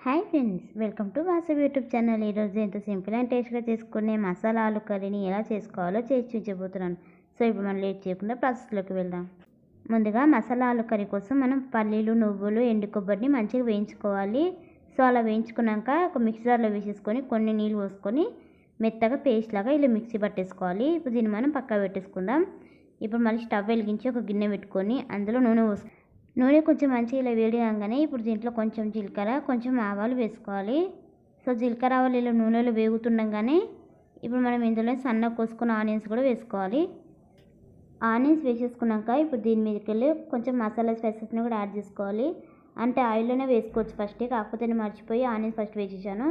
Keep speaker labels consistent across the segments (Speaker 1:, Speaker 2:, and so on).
Speaker 1: Hi friends, welcome to Vasavi YouTube channel. ఈరోజు ఎంత simple and టేస్ట్గా చేసుకునే మసాలా ఆలు కర్రీని ఎలా చేసుకోవాలో చేసి చూపించబోతున్నాను. సో ఇప్పుడు మనం లేట్ చేయకుండా ప్రాసెస్లోకి వెళ్దాం. ముందుగా మసాలా ఆలు కర్రీ కోసం మనం పల్లీలు, నువ్వులు, ఎండు కొబ్బరిని మంచిగా వేయించుకోవాలి. సో అలా వేయించుకున్నాక ఒక మిక్సర్లో వేసేసుకొని కొన్ని నీళ్ళు పోసుకొని మెత్తగా పేస్ట్ లాగా ఇలా మిక్సీ పట్టేసుకోవాలి. ఇప్పుడు దీన్ని మనం పక్కా పెట్టేసుకుందాం. ఇప్పుడు మళ్ళీ స్టవ్ వెలిగించి ఒక గిన్నె పెట్టుకొని అందులో నూనె కొంచెం మంచిగా ఇలా వేడి కాగానే ఇప్పుడు దీంట్లో కొంచెం జీలకర్ర, కొంచెం ఆవాలు వేసుకోవాలి. సో జీలకర్ర ఆవాలు ఇలా నూనెలో వేగుతుండగానే ఇప్పుడు మనం ఇందులో సన్నగా కోసుకున్న ఆనియన్స్ కూడా వేసుకోవాలి. ఆనియన్స్ వేసేసుకున్నాక ఇప్పుడు దీని మీదకి వెళ్ళి కొంచెం మసాలా స్పైసెస్ని కూడా యాడ్ చేసుకోవాలి. అంటే ఆయిల్లోనే వేసుకోవచ్చు ఫస్ట్, కాకపోతే నేను మర్చిపోయి ఆనియన్స్ ఫస్ట్ వేసేసాను.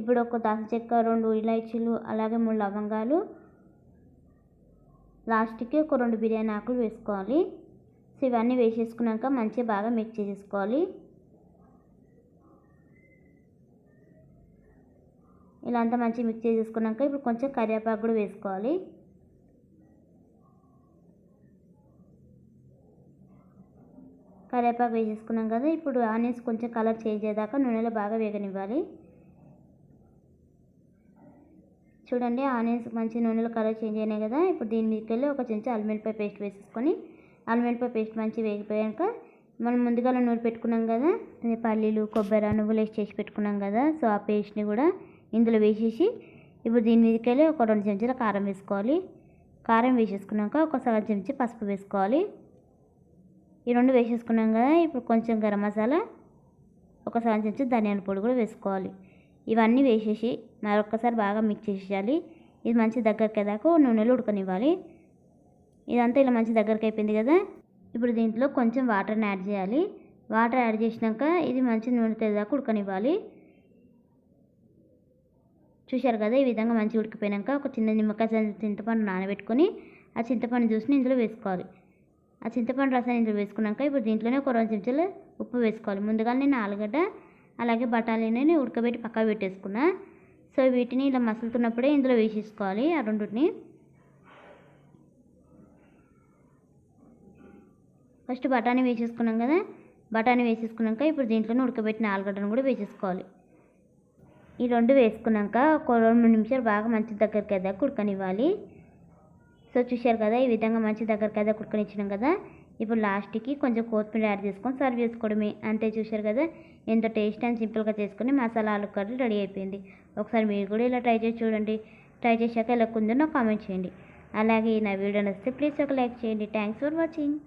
Speaker 1: ఇప్పుడు ఒక దాల్చిన చెక్క, 2 ఇలాచీలు, అలాగే 3 లవంగాలు, లాస్ట్కి ఒక 2 బిర్యానీ ఆకులు వేసుకోవాలి. సో ఇవన్నీ వేసేసుకున్నాక మంచిగా బాగా మిక్స్ చేసేసుకోవాలి. ఇలా అంతా మంచిగా మిక్స్ చేసేసుకున్నాక ఇప్పుడు కొంచెం కరివేపాకు కూడా వేసుకోవాలి. కరివేపాకు వేసేసుకున్నాం కదా, ఇప్పుడు ఆనియన్స్ కొంచెం కలర్ చేంజ్ అయ్యేదాకా నూనెలో బాగా వేగనివ్వాలి. చూడండి, ఆనియన్స్ మంచి నూనెలో కలర్ చేంజ్ అయినాయి కదా. ఇప్పుడు దీని మీదకి వెళ్ళి ఒక చెంచా అల్లం వెల్లిపాయ పేస్ట్ వేసేసుకొని అల్లం వెల్లిపాయ పేస్ట్ మంచిగా వేగిపోయాక మనం ముందుగా నూనె పెట్టుకున్నాం కదా, పల్లీలు, కొబ్బరి, నువ్వులు వేసి చేసి పెట్టుకున్నాం కదా. సో ఆ పేస్ట్ని కూడా ఇందులో వేసేసి ఇప్పుడు దీని మీదకి వెళ్ళి ఒక 2 చెంచాల కారం వేసుకోవాలి. కారం వేసేసుకున్నాక ఒక సగం చెంచా పసుపు వేసుకోవాలి. ఈ 2 వేసేసుకున్నాం కదా. ఇప్పుడు కొంచెం గరం మసాలా, ఒక సగం చెంచా ధనియాల పొడి కూడా వేసుకోవాలి. ఇవన్నీ వేసేసి మరొకసారి బాగా మిక్స్ చేసేయాలి. ఇది మంచి దగ్గరికి దాకా నూనెలో ఉడకనివ్వాలి. ఇదంతా ఇలా మంచి దగ్గరికి అయిపోయింది కదా. ఇప్పుడు దీంట్లో కొంచెం వాటర్ని యాడ్ చేయాలి. వాటర్ యాడ్ చేసినాక ఇది మంచి నూనె తేదాకా ఉడకనివ్వాలి. చూశారు కదా, ఈ విధంగా మంచిగా ఉడికిపోయాక ఒక చిన్న నిమ్మకాయ చింతపండు నానబెట్టుకొని ఆ చింతపండు జ్యూస్ని ఇందులో వేసుకోవాలి. ఆ చింతపండు రసాన్ని ఇందులో వేసుకున్నాక ఇప్పుడు దీంట్లోనే ఒక 2 చెంచాలు ఉప్పు వేసుకోవాలి. ముందుగా నేను ఆలుగడ్డ అలాగే బఠానీని ఉడకబెట్టి పక్కకు పెట్టేసుకున్నా. సో వీటిని ఇలా మసులుతున్నప్పుడే ఇందులో వేసేసుకోవాలి ఆ రెండుని. ఫస్ట్ బఠానీ వేసేసుకున్నాం కదా. బఠానీ వేసేసుకున్నాక ఇప్పుడు దీంట్లోనే ఉడకబెట్టిన ఆలుగడ్డను కూడా వేసేసుకోవాలి. ఈ 2 వేసుకున్నాక ఒక 2 నిమిషాలు బాగా మంచి దగ్గరికి అయ్యాక ఉడకనివ్వాలి. సో చూశారు కదా, ఈ విధంగా మంచి దగ్గరికి అయ్యాక ఉడకనిచ్చినాం కదా. ఇప్పుడు లాస్ట్కి కొంచెం కొత్తిమీర యాడ్ చేసుకొని సర్వ్ చేసుకోవడమే. అంతే, చూశారు కదా, ఎంత టేస్ట్ అండ్ సింపుల్గా చేసుకుని మసాలా ఆలు కర్రీ రెడీ అయిపోయింది. ఒకసారి మీరు కూడా ఇలా ట్రై చేసి చూడండి. ట్రై చేశాక ఎలా ఉందో నాకు కామెంట్ చేయండి. అలాగే నా వీడియో నచ్చితే ప్లీజ్ ఒక లైక్ చేయండి. Thanks for watching.